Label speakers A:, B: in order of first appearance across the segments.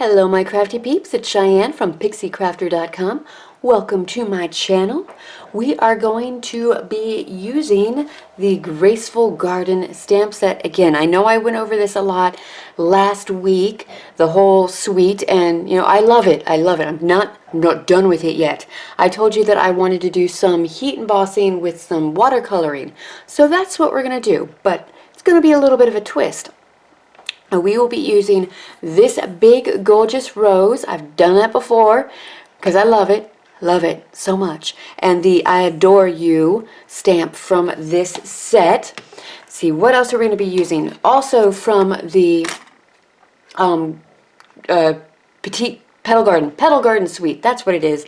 A: Hello my crafty peeps, it's Cheyenne from PIXIECrafter.com. Welcome to my channel. We are going to be using the Graceful Garden stamp set again. I know I went over this a lot last week, the whole suite, and you know, I love it. I'm not done with it yet. I told you that I wanted to do some heat embossing with some watercoloring. So that's what we're going to do, but it's going to be a little bit of a twist. We will be using this big gorgeous rose. I've done that before because I love it so much. And the I Adore You stamp from this set. Let's see, what else are we going to be using? Also from the Petite Petal Garden Suite, that's what it is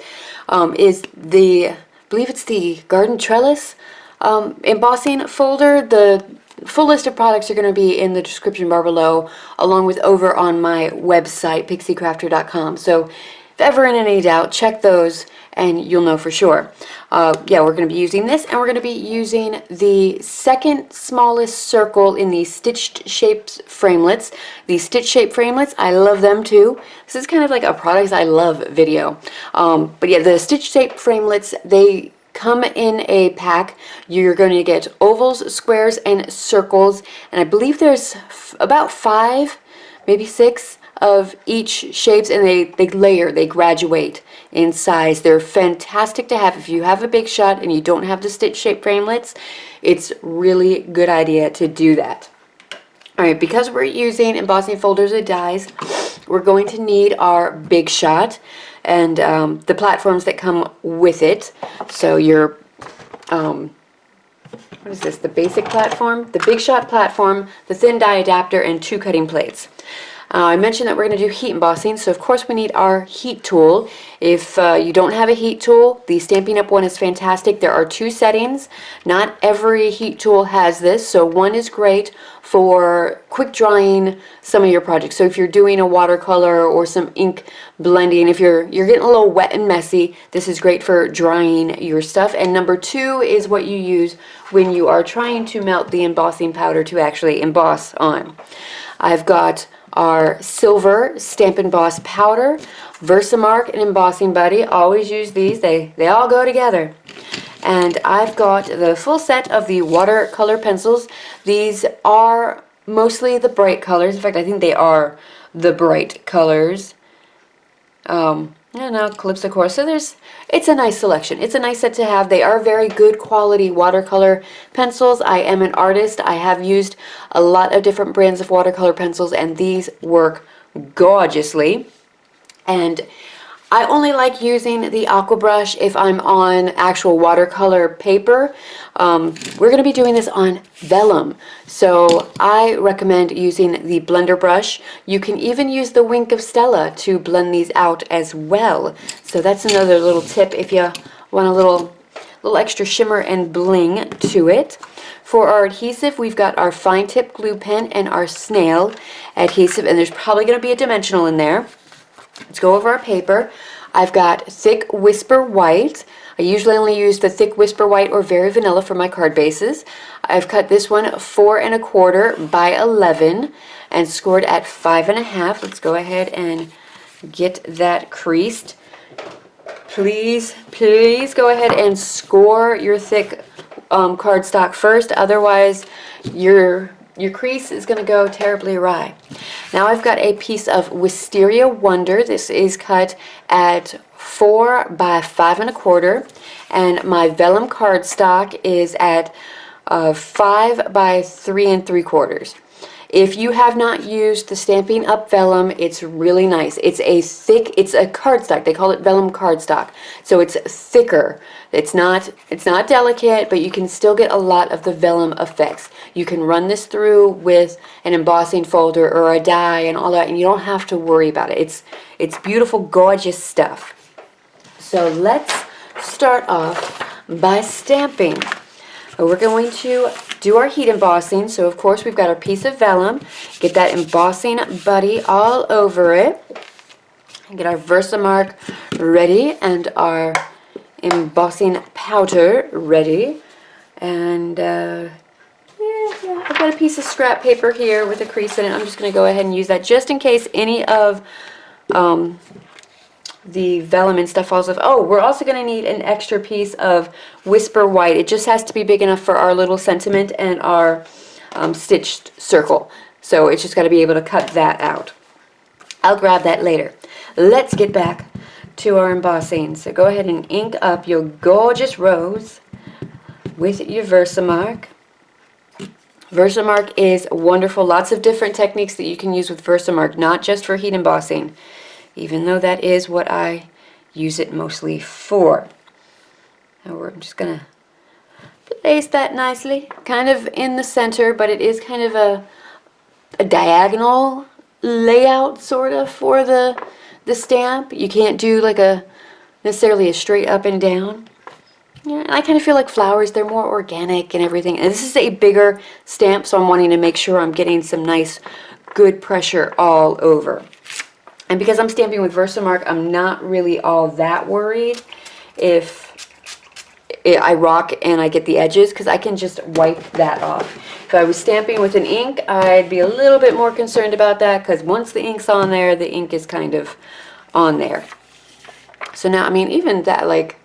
A: I believe it's the Garden Trellis embossing folder. The full list of products are going to be in the description bar below, along with over on my website, PIXIECrafter.com. So if ever in any doubt, check those and you'll know for sure. Yeah, we're going to be using this, and we're going to be using the second smallest circle in the stitched shapes framelets. These stitch shape framelets, I love them too. This is kind of like a products I love video. But yeah, the stitch shape framelets, they come in a pack. You're going to get ovals, squares, and circles, and I believe there's about 5, maybe 6 of each shapes, and they layer, they graduate in size. They're fantastic to have if you have a big shot and you don't have the stitch shape framelets. It's really good idea to do that. Alright, because we're using embossing folders and dies, we're going to need our big shot and the platforms that come with it. So your, what is this, the basic platform, the big shot platform, the thin die adapter, and 2 cutting plates. I mentioned that we're going to do heat embossing, so of course we need our heat tool. If you don't have a heat tool, the Stampin' Up! One is fantastic. There are 2 settings. Not every heat tool has this, so one is great for quick drying some of your projects. So if you're doing a watercolor or some ink blending, if you're getting a little wet and messy, this is great for drying your stuff. And number 2 is what you use when you are trying to melt the embossing powder to actually emboss on. I've got our silver Stamp Emboss powder, Versamark, and Embossing Buddy. Always use these. They all go together. And I've got the full set of the watercolor pencils. These are mostly the bright colors. In fact, I think they are the bright colors. Calypso Core. So it's a nice selection. It's a nice set to have. They are very good quality watercolor pencils. I am an artist. I have used a lot of different brands of watercolor pencils, and these work gorgeously. And I only like using the aqua brush if I'm on actual watercolor paper. We're going to be doing this on vellum, so I recommend using the blender brush. You can even use the Wink of Stella to blend these out as well. So that's another little tip if you want a little extra shimmer and bling to it. For our adhesive, we've got our fine tip glue pen and our snail adhesive, and there's probably going to be a dimensional in there. Let's go over our paper. I've got thick Whisper White. I usually only use the thick Whisper White or Very Vanilla for my card bases. I've cut this one 4 1/4 by 11 and scored at 5 1/2. Let's go ahead and get that creased. Please go ahead and score your thick cardstock first, otherwise your crease is going to go terribly awry. Now I've got a piece of Wisteria Wonder. This is cut at 4 by 5 1/4, and my vellum cardstock is at 5 by 3 3/4. If you have not used the Stampin' Up! Vellum, it's really nice. It's a cardstock. They call it vellum cardstock. So it's thicker. It's not delicate, but you can still get a lot of the vellum effects. You can run this through with an embossing folder or a die and all that, and you don't have to worry about it. It's beautiful, gorgeous stuff. So let's start off by stamping. We're going to do our heat embossing. So of course we've got our piece of vellum. Get that Embossing Buddy all over it. Get our Versamark ready and our embossing powder ready. And I've got a piece of scrap paper here with a crease in it. I'm just going to go ahead and use that just in case any of the vellum and stuff falls off. Oh, we're also going to need an extra piece of Whisper White. It just has to be big enough for our little sentiment and our stitched circle. So it's just got to be able to cut that out. I'll grab that later. Let's get back to our embossing. So go ahead and ink up your gorgeous rose with your Versamark. Versamark is wonderful. Lots of different techniques that you can use with Versamark, not just for heat embossing, even though that is what I use it mostly for. Now I'm just going to place that nicely, kind of in the center, but it is kind of a diagonal layout sort of for the stamp. You can't do like necessarily a straight up and down. Yeah, and I kind of feel like flowers, they're more organic and everything. And this is a bigger stamp, so I'm wanting to make sure I'm getting some nice, good pressure all over. And because I'm stamping with Versamark, I'm not really all that worried if I rock and I get the edges, because I can just wipe that off. If I was stamping with an ink, I'd be a little bit more concerned about that, because once the ink's on there, the ink is kind of on there. So now, I mean, even that, like,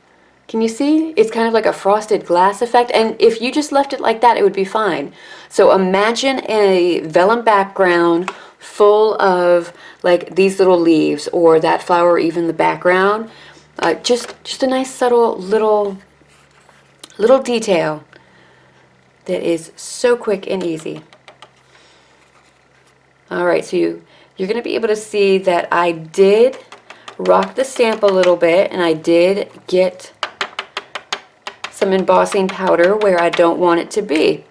A: can you see? It's kind of like a frosted glass effect, and if you just left it like that, it would be fine. So imagine a vellum background full of like these little leaves, or that flower, or even the background. Just a nice subtle little detail that is so quick and easy. Alright, so you're going to be able to see that I did rock the stamp a little bit, and I did get some embossing powder where I don't want it to be.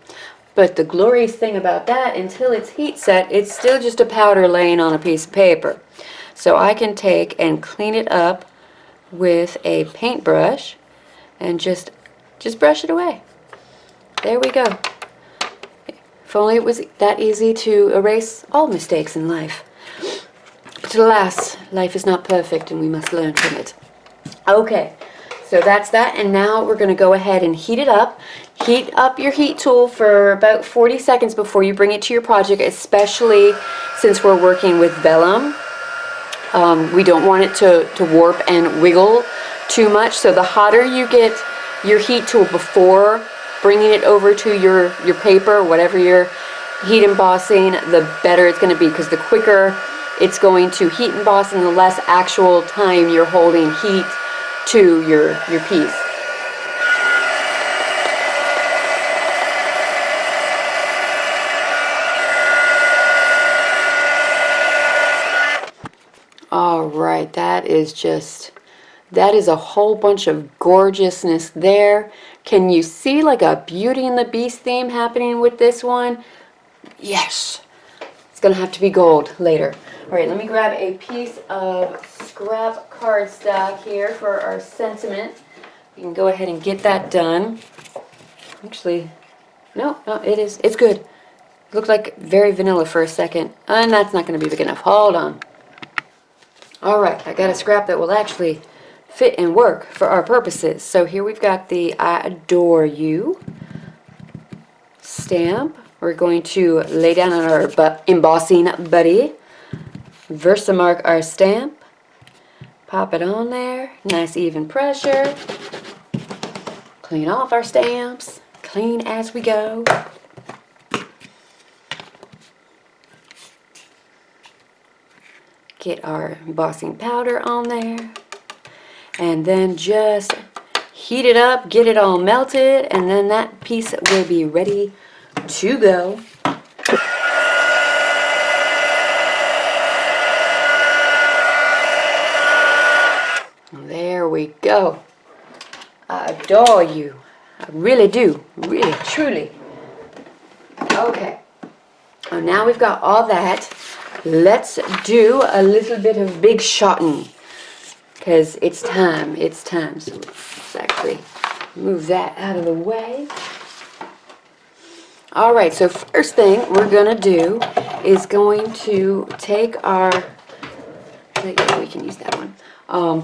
A: But the glorious thing about that, until it's heat set, it's still just a powder laying on a piece of paper. So I can take and clean it up with a paintbrush and just brush it away. There we go. If only it was that easy to erase all mistakes in life. But alas, life is not perfect and we must learn from it. Okay, so that's that, and now we're going to go ahead and heat it up. Heat up your heat tool for about 40 seconds before you bring it to your project, especially since we're working with vellum. We don't want it to warp and wiggle too much, so the hotter you get your heat tool before bringing it over to your paper, whatever you're heat embossing, the better it's going to be, because the quicker it's going to heat emboss and the less actual time you're holding heat to your piece. Alright, that is a whole bunch of gorgeousness there. Can you see like a Beauty and the Beast theme happening with this one? Yes! It's going to have to be gold later. Alright, let me grab a piece of scrap cardstock here for our sentiment. You can go ahead and get that done. Actually, no, it's good. It looked like very vanilla for a second, and that's not going to be big enough. Hold on. Alright, I got a scrap that will actually fit and work for our purposes. So here we've got the I Adore You stamp. We're going to lay down on our embossing buddy. Versamark our stamp. Pop it on there. Nice even pressure. Clean off our stamps. Clean as we go. Get our embossing powder on there. And then just heat it up, get it all melted, and then that piece will be ready to go. There we go. I adore you. I really do. Really, truly. Okay. Oh, now we've got all that. Let's do a little bit of big shotting, because it's time. It's time. So let's actually move that out of the way. Alright, so first thing we're going to do is going to take our, yeah, we can use that one,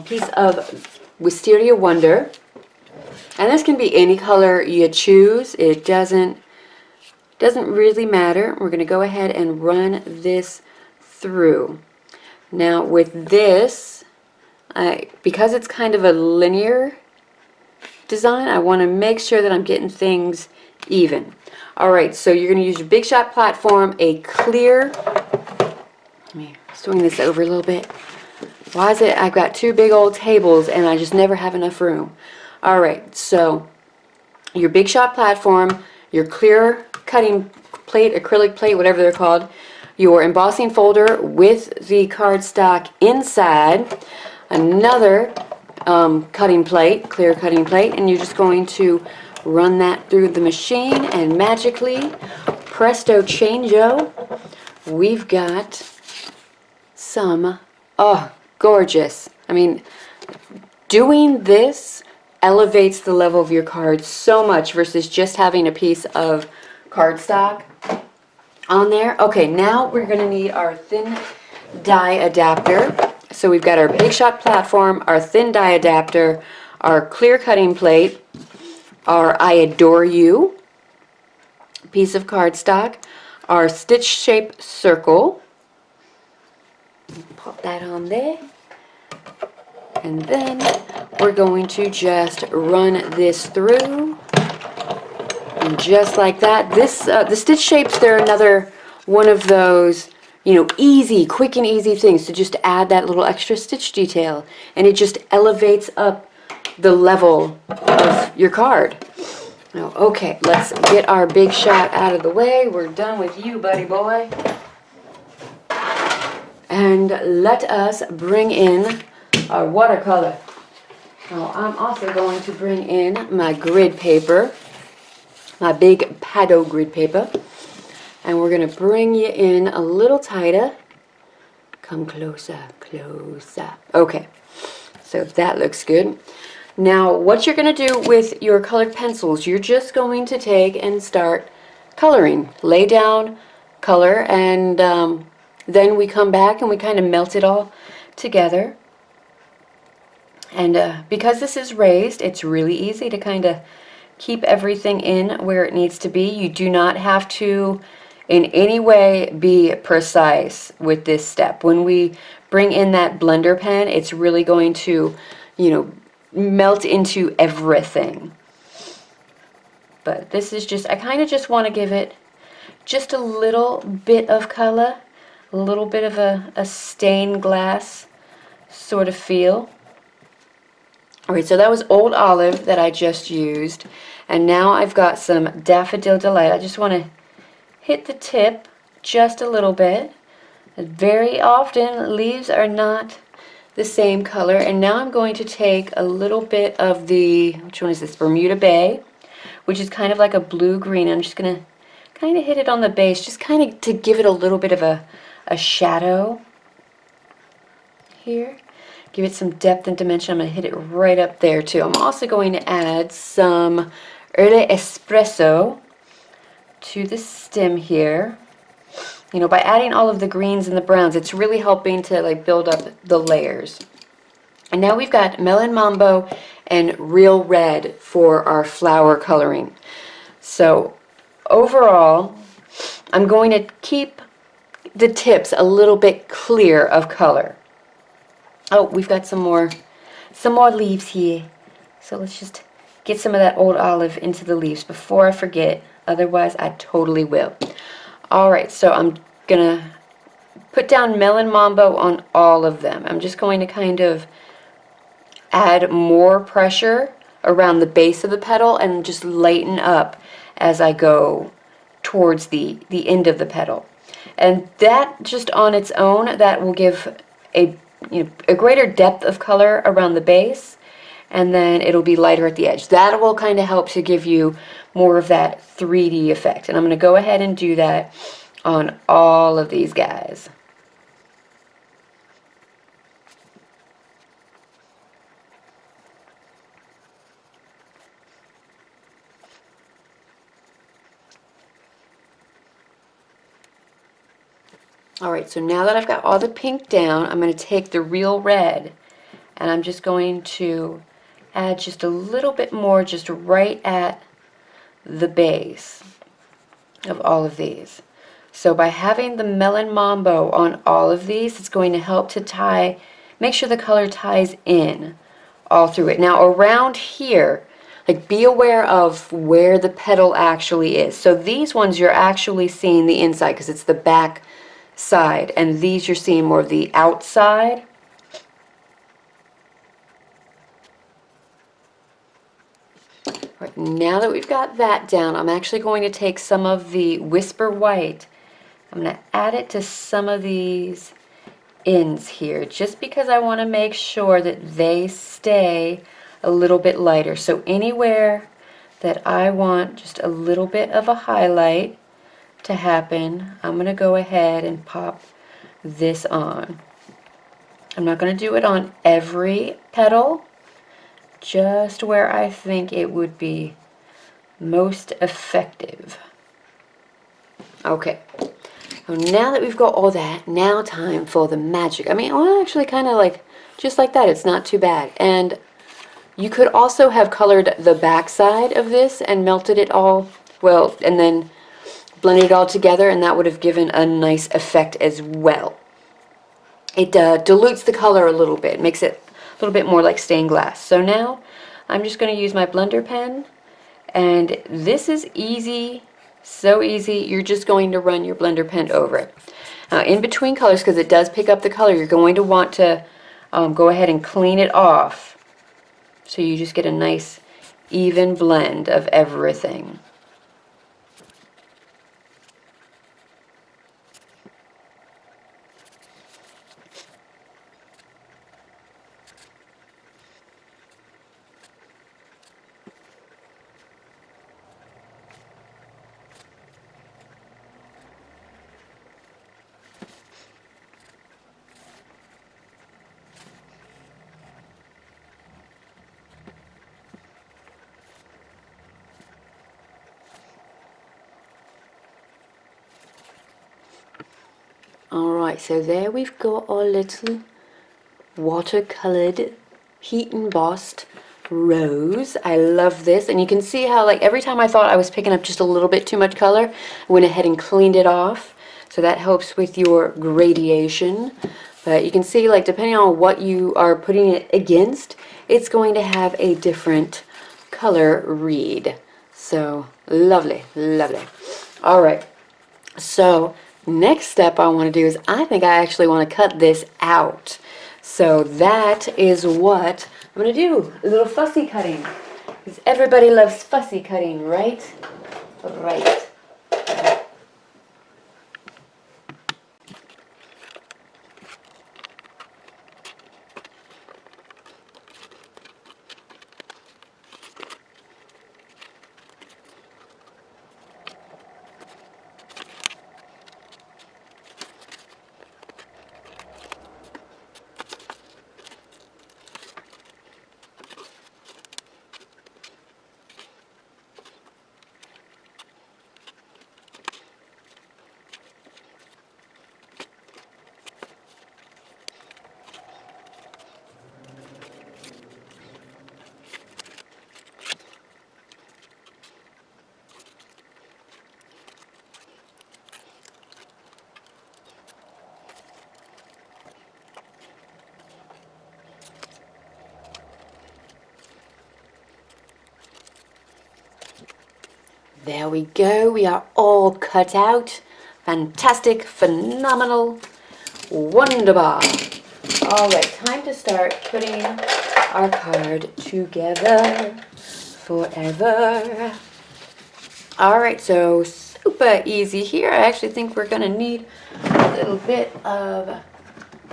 A: piece of Wisteria Wonder. And this can be any color you choose. It doesn't really matter. We're going to go ahead and run this through. Now with this, because it's kind of a linear design, I want to make sure that I'm getting things even. Alright, so you're going to use your Big Shot platform, a clear, let me swing this over a little bit. Why is it I've got two big old tables and I just never have enough room? Alright, so your Big Shot platform, your clear cutting plate, acrylic plate, whatever they're called, your embossing folder with the cardstock inside, another cutting plate, clear cutting plate, and you're just going to run that through the machine, and magically, presto changeo, we've got some, oh, gorgeous. I mean, doing this elevates the level of your card so much versus just having a piece of cardstock on there. Okay, now we're going to need our thin die adapter. So we've got our Big Shot platform, our thin die adapter, our clear cutting plate, our I Adore You piece of cardstock, our stitch shape circle. Pop that on there. And then we're going to just run this through. And just like that. The stitch shapes, they're another one of those, you know, easy, quick and easy things to just add that little extra stitch detail. And it just elevates up the level of your card. Now, okay, let's get our Big Shot out of the way. We're done with you, buddy boy. And let us bring in our watercolor. Now, I'm also going to bring in my grid paper, my big Pado grid paper. And we're going to bring you in a little tighter. Come closer, closer. Okay, so that looks good. Now, what you're going to do with your colored pencils, you're just going to take and start coloring. Lay down, color, and then we come back and we kind of melt it all together. And because this is raised, it's really easy to kind of keep everything in where it needs to be. You do not have to in any way be precise with this step. When we bring in that blender pen, it's really going to, you know, melt into everything. But this is just, I kind of just want to give it just a little bit of color, a little bit of a stained glass sort of feel. Alright, so that was Old Olive that I just used, and now I've got some Daffodil Delight. I just want to hit the tip just a little bit. Very often leaves are not the same color, and now I'm going to take a little bit of the, which one is this, Bermuda Bay, which is kind of like a blue-green. I'm just going to kind of hit it on the base, just kind of to give it a little bit of a shadow here. Give it some depth and dimension. I'm going to hit it right up there too. I'm also going to add some Early Espresso to the stem here. You know, by adding all of the greens and the browns, it's really helping to like build up the layers. And now we've got Melon Mambo and Real Red for our flower coloring. So overall, I'm going to keep the tips a little bit clear of color. Oh, we've got some more leaves here. So let's just get some of that Old Olive into the leaves before I forget. Otherwise, I totally will. Alright, so I'm going to put down Melon Mambo on all of them. I'm just going to kind of add more pressure around the base of the petal and just lighten up as I go towards the end of the petal. And that just on its own, that will give a greater depth of color around the base, and then it'll be lighter at the edge. That will kind of help to give you more of that 3D effect. And I'm going to go ahead and do that on all of these guys. Alright, so now that I've got all the pink down, I'm going to take the Real Red and I'm just going to add just a little bit more just right at the base of all of these. So by having the Melon Mambo on all of these, it's going to help to make sure the color ties in all through it. Now around here, like, be aware of where the petal actually is. So these ones you're actually seeing the inside because it's the back side, and these you're seeing more of the outside. Right, now that we've got that down, I'm actually going to take some of the Whisper White. I'm going to add it to some of these ends here, just because I want to make sure that they stay a little bit lighter. So anywhere that I want just a little bit of a highlight to happen, I'm going to go ahead and pop this on. I'm not going to do it on every petal, just where I think it would be most effective. Okay, so now that we've got all that, now time for the magic. I mean, well, actually kind of like, just like that, it's not too bad. And you could also have colored the back side of this and melted it all, well, and then blended it all together, and that would have given a nice effect as well. It dilutes the color a little bit, makes it a little bit more like stained glass. So now I'm just going to use my blender pen, and this is easy, so easy. You're just going to run your blender pen over it. Now in between colors, because it does pick up the color, you're going to want to go ahead and clean it off, so you just get a nice even blend of everything. Alright, so there we've got our little watercolored, heat embossed rose. I love this, and you can see how, like, every time I thought I was picking up just a little bit too much color, I went ahead and cleaned it off. So that helps with your gradation. But you can see, like, depending on what you are putting it against, it's going to have a different color read. So lovely, lovely. Alright, so next step I want to do is I think I actually want to cut this out. So that is what I'm going to do, a little fussy cutting. Because everybody loves fussy cutting, right? Right. There we go, we are all cut out. Fantastic, phenomenal, wonderbar. Alright, time to start putting our card together forever. Alright, so super easy here. I actually think we're going to need a little bit of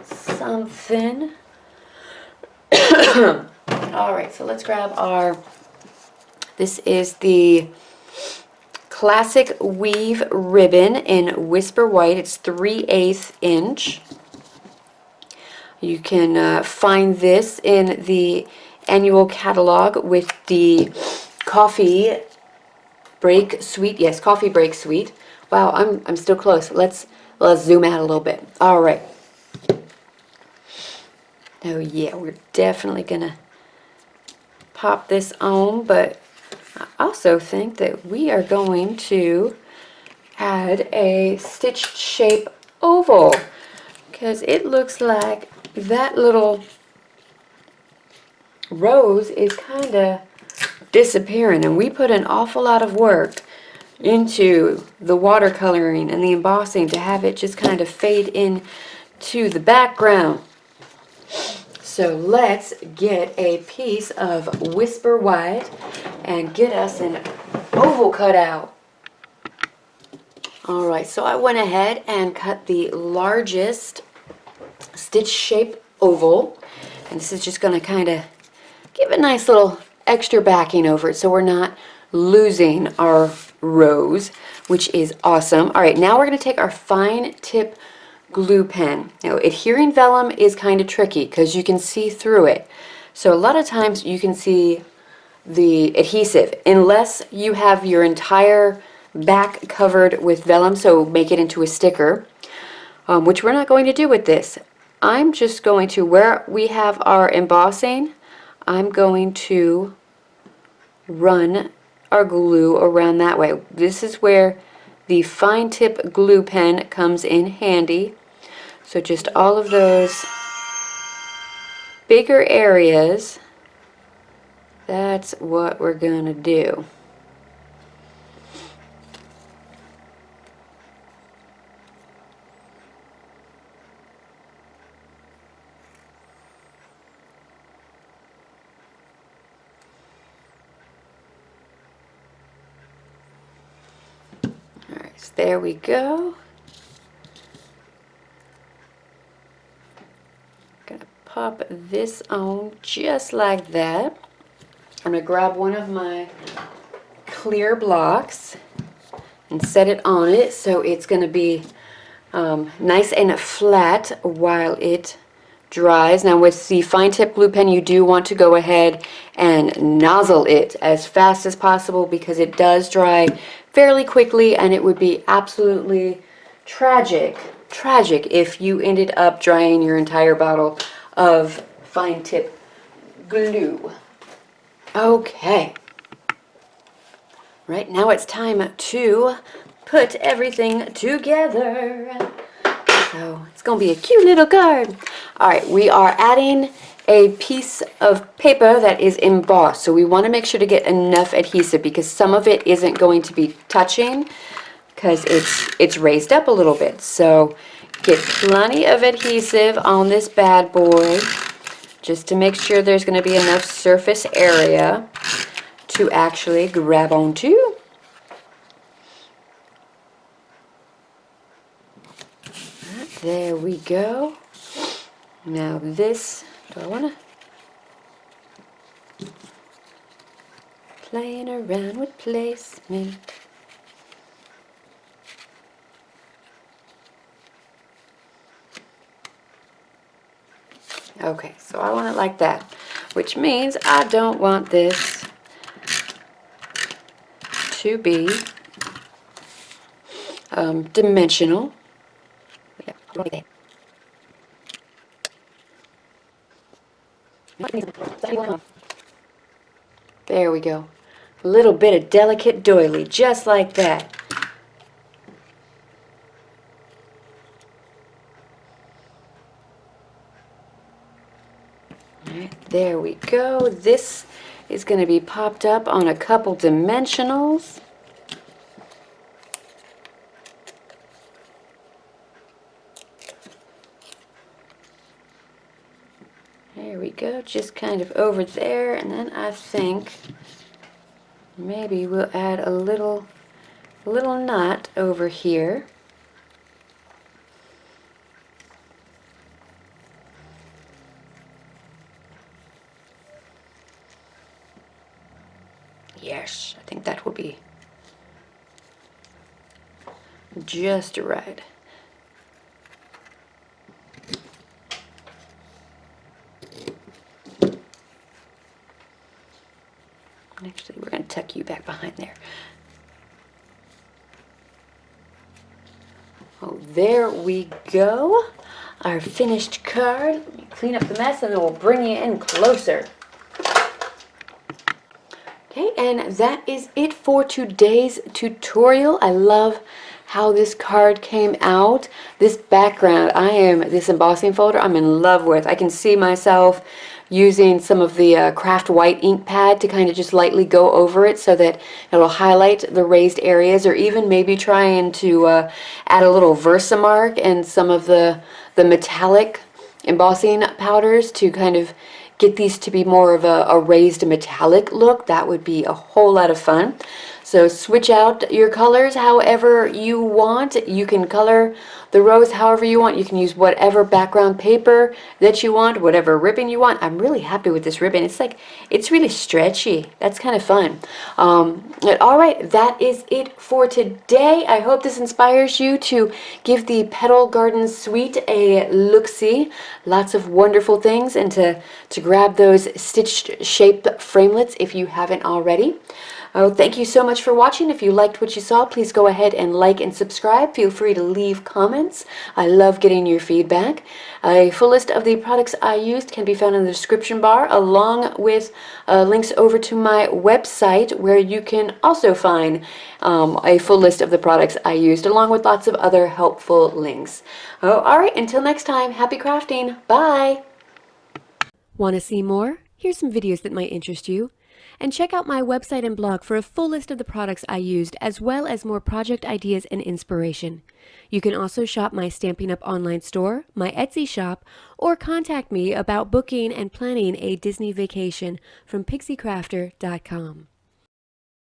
A: something. Alright, so let's grab our, this is the Classic Weave Ribbon in Whisper White. It's 3/8 inch. You can find this in the annual catalog with the Coffee Break Suite. Yes, Coffee Break Suite. Wow, I'm still close. Let's zoom out a little bit. All right. Oh yeah, we're definitely gonna pop this on, but I also think that we are going to add a stitched shape oval, because it looks like that little rose is kind of disappearing, and we put an awful lot of work into the watercoloring and the embossing to have it just kind of fade in to the background. So let's get a piece of Whisper White and get us an oval cut out. Alright, so I went ahead and cut the largest stitch shape oval, and this is just going to kind of give a nice little extra backing over it so we're not losing our rose, which is awesome. Alright, now we're going to take our fine tip glue pen. Now, adhering vellum is kind of tricky because you can see through it. So a lot of times you can see the adhesive unless you have your entire back covered with vellum, so make it into a sticker, which we're not going to do with this. I'm just going to, where we have our embossing, I'm going to run our glue around that way. This is where the fine tip glue pen comes in handy. So just all of those bigger areas, that's what we're going to do. Alright, so there we go. Pop this on just like that. I'm going to grab one of my clear blocks and set it on it so it's going to be nice and flat while it dries. Now with the fine tip glue pen, you do want to go ahead and nozzle it as fast as possible because it does dry fairly quickly, and it would be absolutely tragic if you ended up drying your entire bottle of fine tip glue. Okay. Right, now it's time to put everything together. So it's going to be a cute little card. Alright, we are adding a piece of paper that is embossed. So we want to make sure to get enough adhesive because some of it isn't going to be touching because it's raised up a little bit. So get plenty of adhesive on this bad boy just to make sure there's going to be enough surface area to actually grab onto. There we go. Now this, do I want to? Playing around with placement. Okay, so I want it like that, which means I don't want this to be dimensional. There we go. A little bit of delicate doily, just like that. There we go. This is going to be popped up on a couple dimensionals. There we go, just kind of over there, and then I think maybe we'll add a little knot over here. Yes, I think that will be just right. Actually, we're going to tuck you back behind there. Oh, there we go. Our finished card. Let me clean up the mess and then we'll bring you in closer. Okay, and that is it for today's tutorial. I love how this card came out. This background, this embossing folder, I'm in love with. I can see myself using some of the craft white ink pad to kind of just lightly go over it so that it'll highlight the raised areas, or even maybe trying to add a little Versamark and some of the metallic embossing powders to kind of get these to be more of a raised metallic look. That would be a whole lot of fun. So switch out your colors however you want. You can color the rose however you want. You can use whatever background paper that you want, whatever ribbon you want. I'm really happy with this ribbon. It's really stretchy. That's kind of fun. All right, that is it for today. I hope this inspires you to give the Petal Garden Suite a look-see. Lots of wonderful things, and to grab those stitched shape framelits if you haven't already. Oh, thank you so much for watching. If you liked what you saw, please go ahead and like and subscribe. Feel free to leave comments. I love getting your feedback. A full list of the products I used can be found in the description bar, along with links over to my website, where you can also find a full list of the products I used, along with lots of other helpful links. Oh, all right, until next time, happy crafting. Bye! Want to see more? Here's some videos that might interest you. And check out my website and blog for a full list of the products I used, as well as more project ideas and inspiration. You can also shop my Stampin' Up! Online store, my Etsy shop, or contact me about booking and planning a Disney vacation from PIXIECrafter.com.